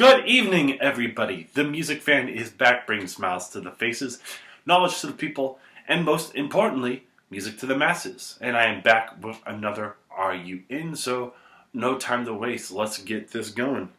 Good evening, everybody. The Music Fan is back, bringing smiles to the faces, knowledge to the people, and most importantly, music to the masses. And I am back with another Are You In? So, no time to waste. Let's get this going.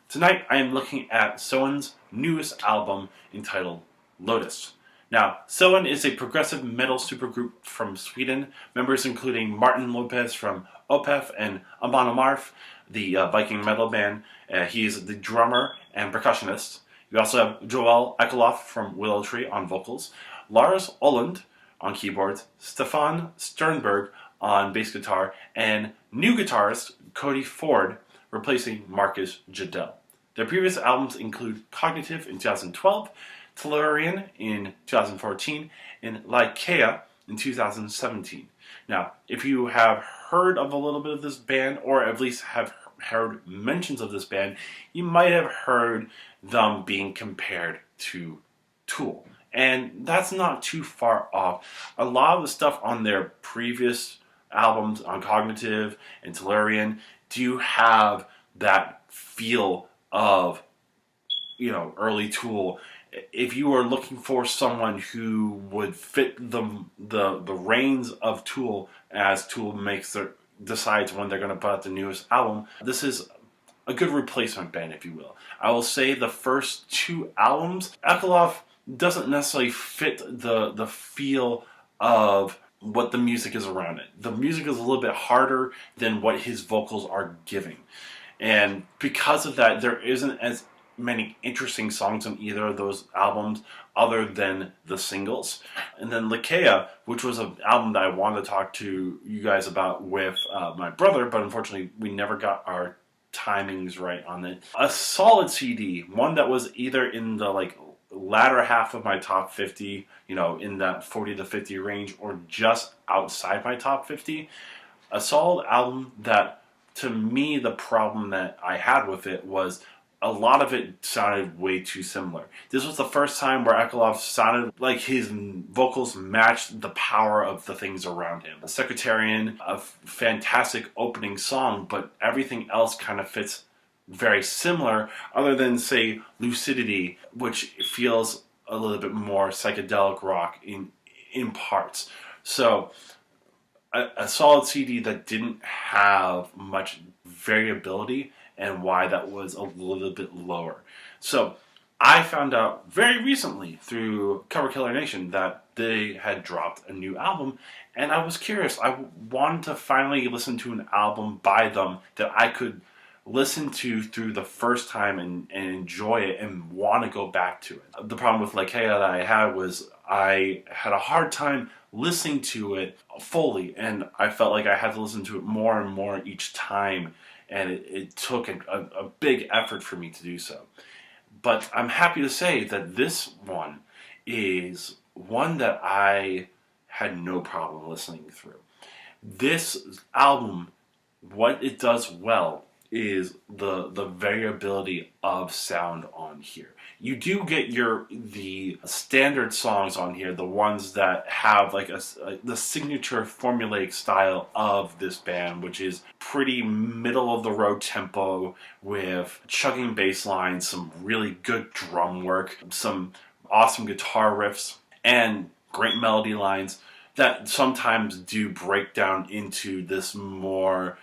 Tonight, I am looking at Soen's newest album entitled Lotus. Now, Soen is a progressive metal supergroup from Sweden, members including Martin Lopez from Opeth and Amon Amarth, the Viking metal band. He is the drummer and percussionist. You also have Joel Ekalof from Willow Tree on vocals, Lars Ulland on keyboards, Stefan Sternberg on bass guitar, and new guitarist Cody Ford replacing Marcus Jadell. Their previous albums include Cognitive in 2012, Tellurian in 2014, and Lycaea in 2017. Now, if you have heard of a little bit of this band, or at least have heard mentions of this band, you might have heard them being compared to Tool. And that's not too far off. A lot of the stuff on their previous albums, on Cognitive and Tellurian, do have that feel of, early Tool. If you are looking for someone who would fit the reins of Tool as Tool decides when they're going to put out the newest album, this is a good replacement band, if you will. I will say the first two albums, Ekalof doesn't necessarily fit the feel of what the music is around it. The music is a little bit harder than what his vocals are giving. And because of that, there isn't as many interesting songs on either of those albums other than the singles. And then Lycaea, which was an album that I wanted to talk to you guys about with my brother, but unfortunately we never got our timings right on it. A solid CD, one that was either in the latter half of my top 50, in that 40 to 50 range, or just outside my top 50. A solid album that, to me, the problem that I had with it was a lot of it sounded way too similar. This was the first time where Ekalof sounded like his vocals matched the power of the things around him. Secretarian, a fantastic opening song, but everything else kind of fits very similar, other than, say, Lucidity, which feels a little bit more psychedelic rock in parts. So, a solid CD that didn't have much variability, and why that was a little bit lower. So I found out very recently through Cover Killer Nation that they had dropped a new album, and I was curious. I wanted to finally listen to an album by them that I could listen to through the first time and enjoy it and want to go back to it. The problem with Lycaea that I had was I had a hard time listening to it fully, and I felt like I had to listen to it more and more each time, and it took a big effort for me to do so. But I'm happy to say that this one is one that I had no problem listening through. This album, what it does well is the variability of sound on here. You do get the standard songs on here, the ones that have the signature formulaic style of this band, which is pretty middle of the road tempo with chugging bass lines, some really good drum work, some awesome guitar riffs, and great melody lines that sometimes do break down into this more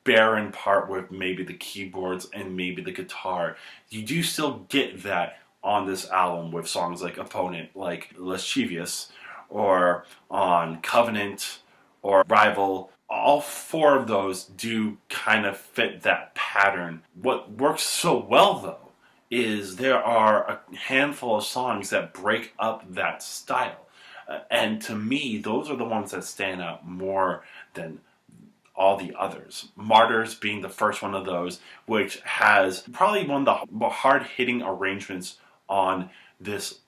barren part with maybe the keyboards and maybe the guitar. You do still get that on this album with songs like Opponent, like Lascivious, or on Covenant, or Rival. All four of those do kind of fit that pattern. What works so well, though, is there are a handful of songs that break up that style. And to me, those are the ones that stand out more than all the others. Martyrs being the first one of those, which has probably one of the hard-hitting arrangements on this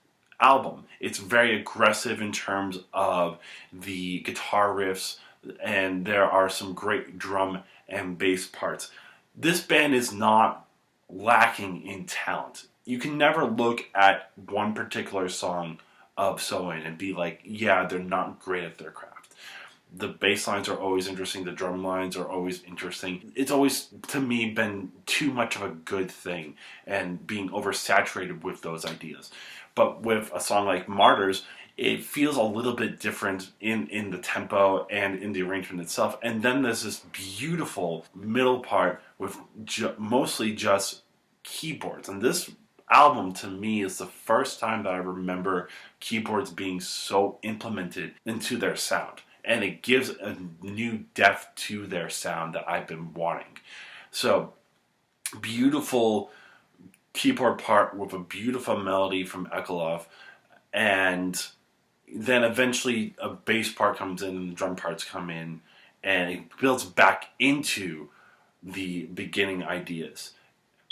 album. It's very aggressive in terms of the guitar riffs, and there are some great drum and bass parts. This band is not lacking in talent. You can never look at one particular song of Soen and be like, yeah, they're not great at their craft. The bass lines are always interesting. The drum lines are always interesting. It's always, to me, been too much of a good thing and being oversaturated with those ideas. But with a song like Martyrs, it feels a little bit different in the tempo and in the arrangement itself. And then there's this beautiful middle part with mostly just keyboards. And this album, to me, is the first time that I remember keyboards being so implemented into their sound. And it gives a new depth to their sound that I've been wanting. So, beautiful keyboard part with a beautiful melody from Ekelov, and then eventually a bass part comes in and the drum parts come in, and it builds back into the beginning ideas.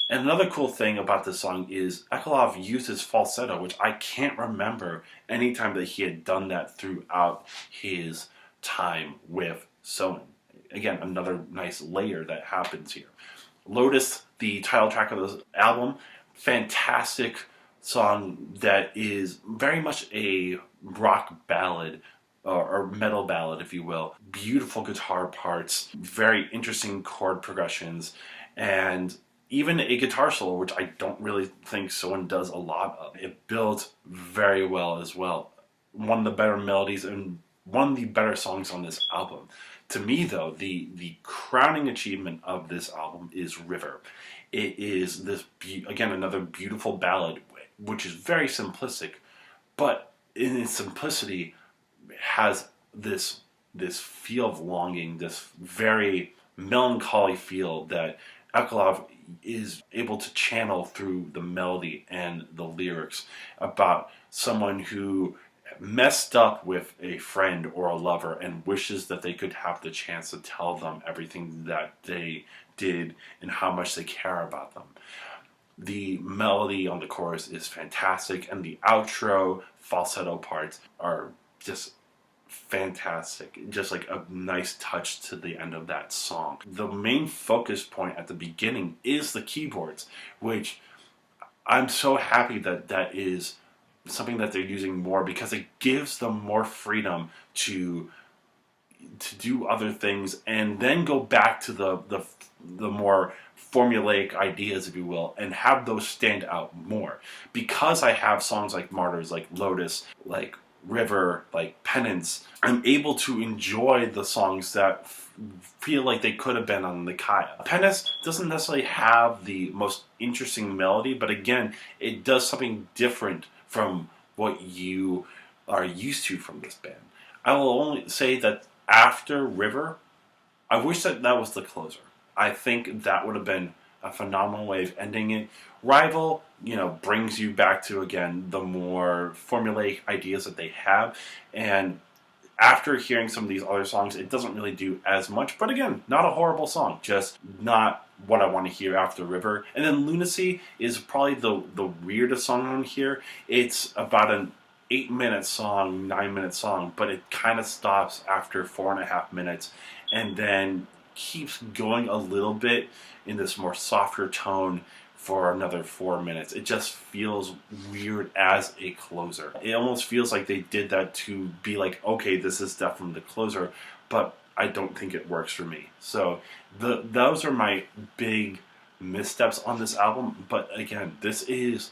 And another cool thing about this song is Ekelov uses falsetto, which I can't remember any time that he had done that throughout his time with Soen. Again, another nice layer that happens here. Lotus, the title track of this album, fantastic song that is very much a rock ballad, or metal ballad, if you will. Beautiful guitar parts, very interesting chord progressions, and even a guitar solo, which I don't really think Soen does a lot of. It builds very well as well. One of the better melodies and one of the better songs on this album. To me, though, the crowning achievement of this album is River. It is this, again, another beautiful ballad, which is very simplistic, but in its simplicity has this feel of longing, this very melancholy feel that Ekelov is able to channel through the melody and the lyrics about someone who messed up with a friend or a lover and wishes that they could have the chance to tell them everything that they did and how much they care about them. The melody on the chorus is fantastic, and the outro falsetto parts are just fantastic. Just like a nice touch to the end of that song. The main focus point at the beginning is the keyboards, which I'm so happy that that is something that they're using more, because it gives them more freedom to do other things and then go back to the more formulaic ideas, if you will, and have those stand out more. Because I have songs like Martyrs, like Lotus, like River, like Penance, I'm able to enjoy the songs that feel like they could have been on the Kaya. Penance doesn't necessarily have the most interesting melody, but again, it does something different from what you are used to from this band. I will only say that after River, I wish that that was the closer. I think that would have been a phenomenal way of ending it. Rival, brings you back to, again, the more formulaic ideas that they have. And after hearing some of these other songs, it doesn't really do as much. But again, not a horrible song. Just not what I want to hear after River. And then Lunacy is probably the weirdest song on here. It's about an 8-minute song, 9-minute song, but it kind of stops after 4.5 minutes and then keeps going a little bit in this more softer tone for another 4 minutes. It just feels weird as a closer. It almost feels like they did that to be like, okay, this is definitely the closer, but I don't think it works for me. So those are my big missteps on this album. But again, this is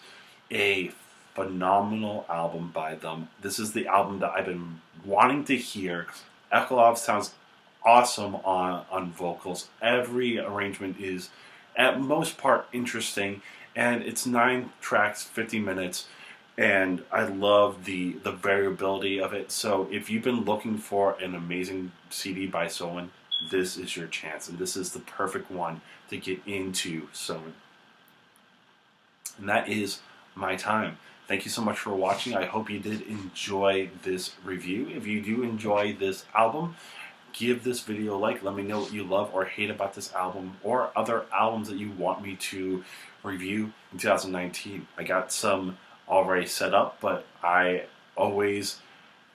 a phenomenal album by them. This is the album that I've been wanting to hear. Ekelov sounds awesome on vocals. Every arrangement is at most part interesting, and it's 9 tracks, 50 minutes, and I love the variability of it. So if you've been looking for an amazing CD by Soen, this is your chance, and this is the perfect one to get into Soen. And that is my time. Thank you so much for watching. I hope you did enjoy this review. If you do enjoy this album, give this video a like. Let me know what you love or hate about this album, or other albums that you want me to review in 2019. I got some already set up, but I always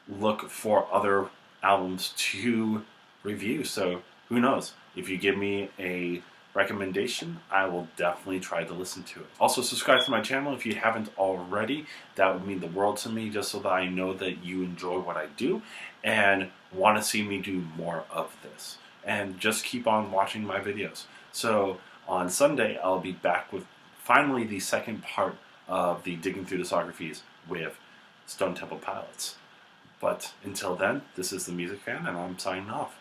look for other albums to review. So who knows? If you give me a recommendation, I will definitely try to listen to it. Also, subscribe to my channel if you haven't already. That would mean the world to me, just so that I know that you enjoy what I do and want to see me do more of this. And just keep on watching my videos. So on Sunday, I'll be back with finally the second part of the Digging Through Discographies with Stone Temple Pilots. But until then, this is the Music Fan, and I'm signing off.